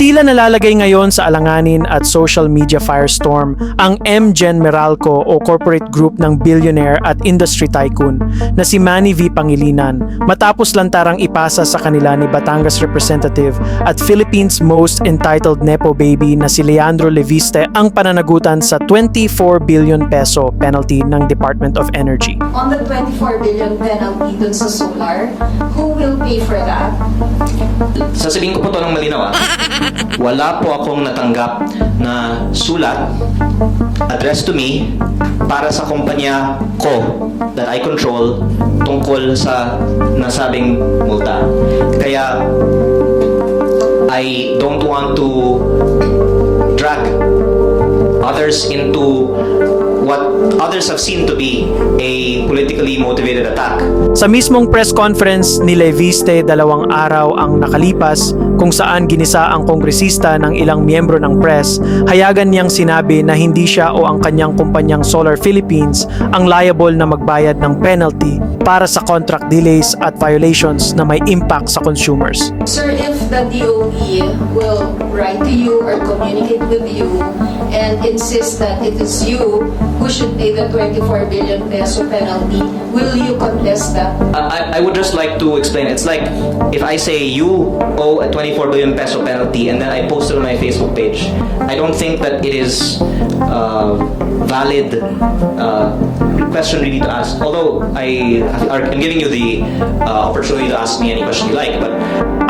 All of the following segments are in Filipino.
Tila nalalagay ngayon sa alanganin at social media firestorm ang MGen Meralco o corporate group ng billionaire at industry tycoon na si Manny V. Pangilinan matapos lantarang ipasa sa kanila ni Batangas Representative at Philippines' most entitled Nepo baby na si Leandro Leviste ang pananagutan sa 24 billion peso penalty ng Department of Energy. On the 24 billion penalty dun sa solar, who will pay for that? Sasabihin ko po to ng malinaw. Wala po akong natanggap na sulat addressed to me para sa kumpanya ko that I control tungkol sa nasabing multa. Kaya I don't want to drag others into what others have seen to be a politically motivated attack. Sa mismong press conference ni Leviste 2 araw ang nakalipas kung saan ginisa ang kongresista ng ilang miyembro ng press, hayagan niyang sinabi na hindi siya o ang kanyang kumpanyang Solar Philippines ang liable na magbayad ng penalty para sa contract delays at violations na may impact sa consumers. Sir, if the DOE will write to you or communicate with you and insist that it is you who should pay the 24 billion peso penalty, will you contest that? I would just like to explain. It's like if I say you owe a 24 billion peso penalty and then I post it on my Facebook page. I don't think that it is valid question really to ask. Although I'm giving you the opportunity to ask me any question you like, but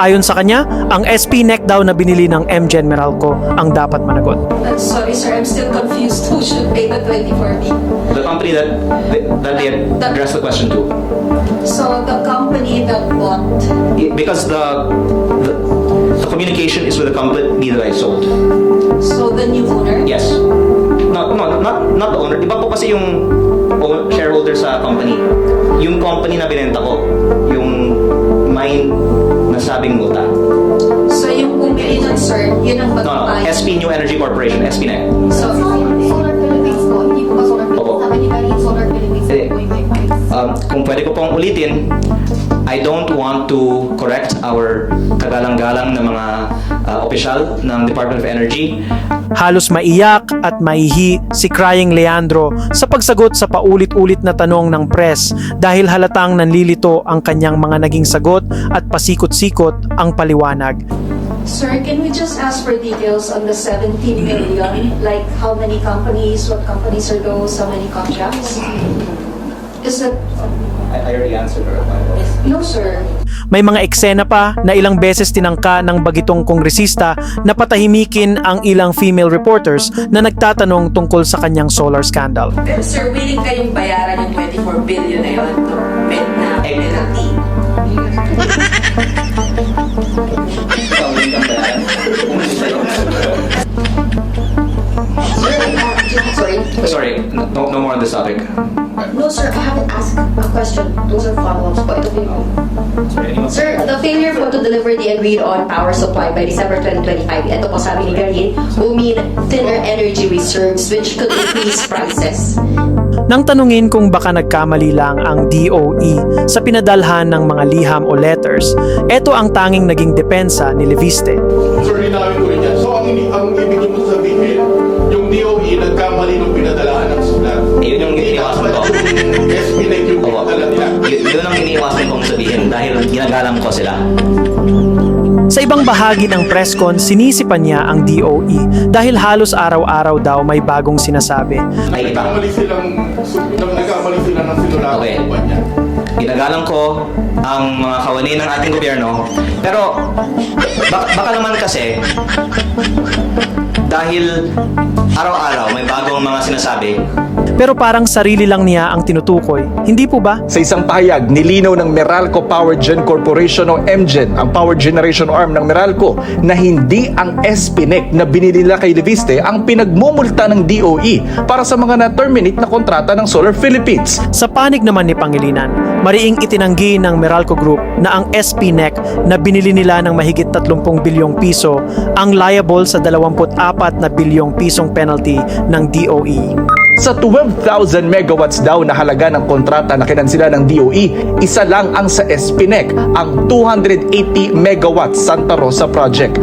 Ayon sa kanya, ang SPNEC daw na binili ng MGen Meralco ang dapat managot. Sorry sir, I'm still confused. Who should pay the 24 billion? the company that they addressed the question to. So the company that bought, Because the communication is with the company that I sold. so the new owner? Yes. No, not the owner. Iba po kasi yung shareholder sa company. Yung company na binenta ko, yung mine nasabing multa. So yung bumili nun sir, yun ang No, magbabayad? SP New Energy Corporation, SPNEC. So, Solar Philippines po, hindi po ba Solar Opo. Philippines? Sabi ni Gary, Solar Philippines Eh, po yung may files. Kung pwede ko pong ulitin, I don't want to correct our kagalang-galang na mga opisyal ng Department of Energy. Halos maiyak at maihi si Crying Leandro sa pagsagot sa paulit-ulit na tanong ng press dahil halatang nanlilito ang kanyang mga naging sagot at pasikot-sikot ang paliwanag. sir, can we just ask for details on the 17 million? Like how many companies, what companies are those, how many contracts? Is that, I already answered her. no sir. May mga eksena pa na ilang beses tinangka ng bagitong kongresista na patahimikin ang ilang female reporters na nagtatanong tungkol sa kanyang solar scandal. Pero sir, willing kayong bayaran yung 24 billion na yun to penalty? Sorry, no more on this topic. No sir, I haven't asked a question. Those are follow-ups po. Ito po yung... Sir, the failure po to deliver the agreed-on power supply by December 2025, ito po sabi ni Garin, will mean thinner energy reserves which could increase prices. Nang tanungin kung baka nagkamali lang ang DOE sa pinadalhan ng mga liham o letters, ito ang tanging naging depensa ni Leviste. So, linawin ko rin yan. So, ang ibig niyo po sabihin, yung DOE nagkamali nung pinadalaan ng sulat. Yun yung iniiwasan ko. Yung SPNEC yung Opo. pinadala nila. Yun ang iniiwasan kong sabihin dahil ginagalang ko sila. Sa ibang bahagi ng press con, sinisipan niya ang DOE dahil halos araw-araw daw may bagong sinasabi. Ay, iba. Nagkamali sila ng sinulat Okay. ng kumpanya. Ginagalang ko ang mga kawani ng ating gobyerno. Pero baka naman kasi dahil araw-araw may bagong mga sinasabi. Pero parang sarili lang niya ang tinutukoy. Hindi po ba? Sa isang pahayag, nilinaw ng Meralco Power Gen Corporation o MGen, ang power generation arm ng Meralco, na hindi ang SPNEC na binili nila kay Leviste ang pinagmumulta ng DOE para sa mga na-terminate na kontrata ng Solar Philippines. Sa panig naman ni Pangilinan, mariing itinanggi ng Meralco Group na ang SPNEC na binili nila ng mahigit 30 bilyong piso ang liable sa 24 4 bilyong pisong penalty ng DOE. Sa 12,000 megawatts daw na halaga ng kontrata na kinansila ng DOE, isa lang ang sa SPNEC, ang 280 megawatts Santa Rosa Project.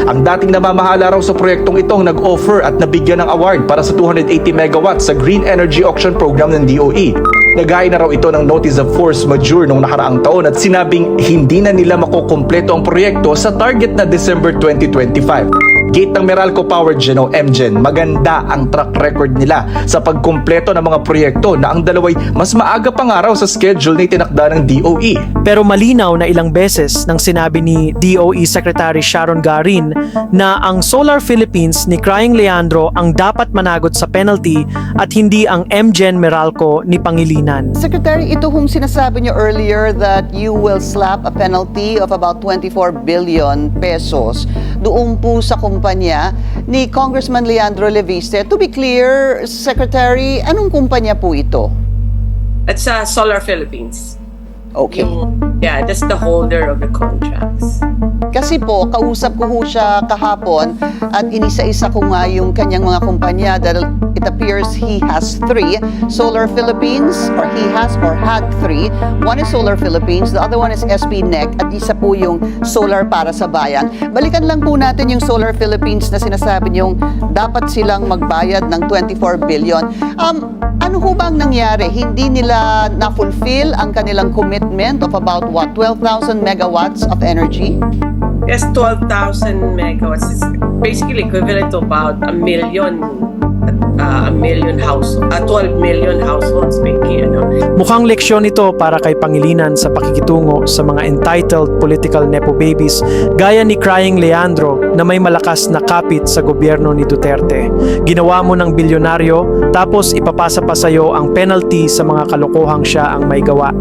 Ang dating namamahala raw sa proyektong itong nag-offer at nabigyan ng award para sa 280 megawatts sa Green Energy Auction Program ng DOE. Naghain na raw ito ng Notice of Force Majeure noong nakaraang taon at sinabing hindi na nila makukumpleto ang proyekto sa target na December 2025. Gate ng Meralco Power Gen o MGen, maganda ang track record nila sa pagkumpleto ng mga proyekto na ang dalaway mas maaga pa nga raw sa schedule na itinakda ng DOE. Pero malinaw na ilang beses nang sinabi ni DOE Secretary Sharon Garin na ang Solar Philippines ni Crying Leandro ang dapat managot sa penalty at hindi ang MGen Meralco ni Pangilinan. Secretary, ito hong sinasabi niyo earlier that you will slap a penalty of about 24 billion pesos doon po sa kumpanya ni Congressman Leandro Leviste. To be clear, Secretary, anong kumpanya po ito? It's Solar Philippines. Okay. That's the holder of the contracts. Kasi po, kausap ko ho siya kahapon at inisa-isa ko nga yung kanyang mga kumpanya dahil it appears he has 3. Solar Philippines, or he has or had 3. One is Solar Philippines, the other one is SPNEC, at isa po yung Solar para sa Bayan. Balikan lang po natin yung Solar Philippines na sinasabi niyong dapat silang magbayad ng 24 billion. Ano ho bang nangyari? Hindi nila na-fulfill ang kanilang commitment of about 12,000 megawatts of energy? Yes, 12,000 megawatts. It's basically equivalent to about a million households, 12 million households, Pinky, Mukhang leksyon ito para kay Pangilinan sa pakikitungo sa mga entitled political nepo babies gaya ni Crying Leandro na may malakas na kapit sa gobyerno ni Duterte. Ginawa mo ng bilyonaryo tapos ipapasa pa sa'yo ang penalty sa mga kalokohang siya ang may gawa.